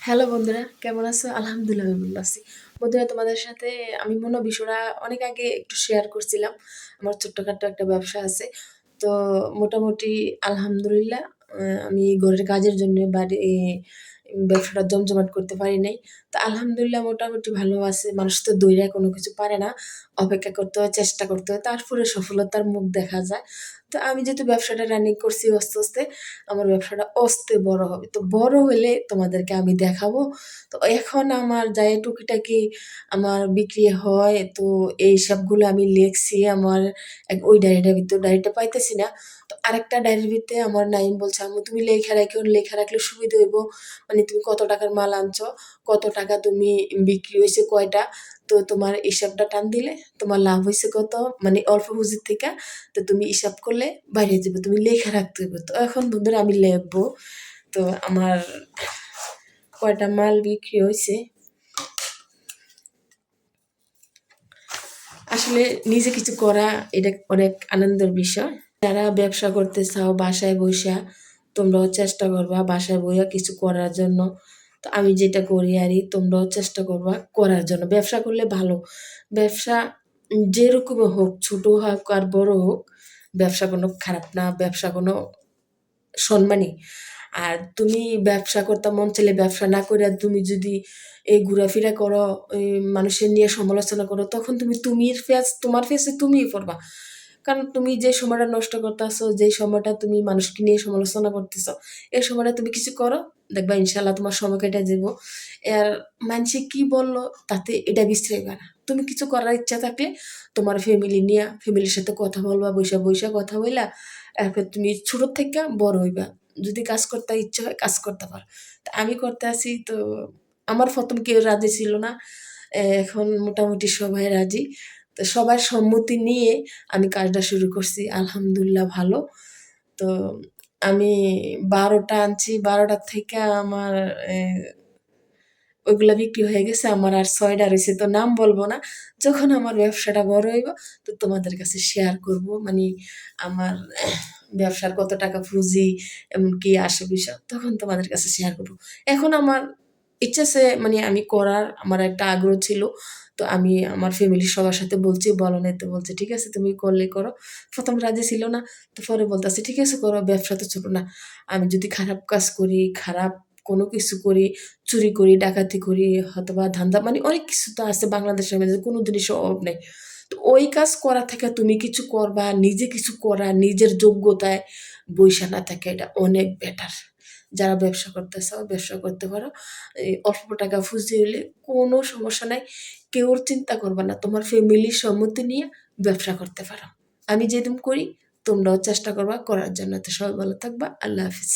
Hello বন্ধুরা, কেমন আছো? আলহামদুলিল্লাহ আমি ভালো আছি। বন্ধুরা, তোমাদের সাথে আমি মনে হয় বিষয়টা অনেক আগে একটু শেয়ার করছিলাম। আমার ছোট্টখাট্টো একটা ব্যবসা আছে। তো মোটামুটি আলহামদুলিল্লাহ আমি ঘরের কাজের জন্য ব্যবসাটা জমজমাট করতে পারি নাই। তো আলহামদুলিল্লাহ মোটামুটি ভালো আছে। মানুষ তো দইরা কোনো কিছু পারে না। অপেক্ষা করতে হয়, চেষ্টা করতে হয়। তারপরে সফলতার মুখ দেখা যায়। তো আমি যেহেতু ব্যবসাটা রানিং করছি আস্তে, আমার ব্যবসাটা আস্তে বড় হবে। তো বড় হলে তোমাদেরকে আমি দেখাবো। তো এখন আমার যাই টুকিটাকি আমার বিক্রি হয়, তো এইসবগুলো আমি লিখছি আমার ওই ডায়েরিটার ভিতর। ডায়েরিটা পাইতেছি না। তো আরেকটা ডায়েরির ভিতরে আমার নাইম বলছে, আম্মু তুমি লেখা রাখিও, লেখা রাখলে সুবিধা হইব। মানে তুমি কত টাকার মাল আনছো, কত টাকা তুমি বিক্রি হয়েছে কয়টা, তো তোমার হিসাবটা টান দিলে তোমার লাভ হয়েছে কত, মানে অল্প পুঁজির থেকে। তো তুমি হিসাব করলে বাইরে যাবে, তুমি লেখা রাখতে হবে। তো এখন বন্ধুরা আমি লিখবো। তো আমার কয়টা মাল বিক্রি হয়েছে, আসলে নিজে কিছু করা এটা অনেক আনন্দের বিষয়। যারা ব্যবসা করতে চাও বাসায় বসা, তোমরাও চেষ্টা করবা বাসায় বইয়া কিছু করার জন্য। তো আমি যেটা করি আরই, তোমরাও চেষ্টা করবা করার জন্য। ব্যবসা করলে ভালো। ব্যবসা যেরকম হোক, ছোট হোক আর বড় হোক, ব্যবসা কোনো খারাপ না, ব্যবসা কোনো সম্মানী। আর তুমি ব্যবসা করতে মন চাইলে ব্যবসা না করে তুমি যদি এই ঘোরাফেরা করো, এই মানুষের নিয়ে সমালোচনা করো, তখন তোমার ফেসে তুমিই পড়বা। কারণ তুমি যে সময়টা নষ্ট করতেছো, যে সময়টা তুমি মানুষকে নিয়ে সমালোচনা করতেছো, এই সময়টা তুমি কিছু করো, দেখবা ইনশাল্লাহ তোমার সময় কেটে যাব। আর মানুষে কি বললো তাতে এটা বিশ্রাইবা না। তুমি কিছু করার ইচ্ছা থাকলে তোমার ফ্যামিলির সাথে কথা বলবা, বৈশা বৈশা কথা বললা, এরপর তুমি ছোট থেকে বড় হইবা। যদি কাজ করতে ইচ্ছা হয় কাজ করতে পারো। তা আমি করতে আছি। তো আমার প্রথম কেউ রাজি ছিল না, এখন মোটামুটি সবাই রাজি। তো সবার সম্মতি নিয়ে আমি কাজটা শুরু করছি, আলহামদুলিল্লাহ ভালো। তো আমি ১২টা আনছি, ১২টার থেকে আমার ওইগুলা বিক্রি হয়ে গেছে, আমার আর ৬টা রয়েছে। তো নাম বলবো না। যখন আমার ব্যবসাটা বড় হইব তো তোমাদের কাছে শেয়ার করব, মানে আমার ব্যবসার কত টাকা পুঁজি, কি আসে বিষয়, তখন তোমাদের কাছে শেয়ার করব। এখন আমার ইচ্ছা আছে, মানে আমি করার আমার একটা আগ্রহ ছিল। তো আমি আমার ফ্যামিলির সবার সাথে বলছি, বলো না, তো বলছে ঠিক আছে তুমি করলে করো। প্রথম রাজি ছিল না, তো পরে বলতেছে ঠিক আছে করো, ব্যবসা তো ছোট না। আমি যদি খারাপ কাজ করি, খারাপ কোনো কিছু করি, চুরি করি, ডাকাতি করি, হয়তোবা ধান্দা, মানে অনেক কিছু তো আছে বাংলাদেশের মধ্যে, কোনো জিনিসের অভাব নেই। তো ওই কাজ করা থেকে তুমি কিছু করবা, নিজে কিছু করা, নিজের যোগ্যতায় বইসা না থাকে, এটা অনেক বেটার। যারা ব্যবসা করতে চাও ব্যবসা করতে পারো। এই অল্প টাকা পুঁজি হইলে কোনো সমস্যা নাই। কেউর চিন্তা করবা না, তোমার ফ্যামিলির সম্মতি নিয়ে ব্যবসা করতে পারো। আমি যেরকম করি তোমরাও চেষ্টা করবা করার জন্য। তো সবাই ভালো থাকবা। আল্লাহ হাফিজ।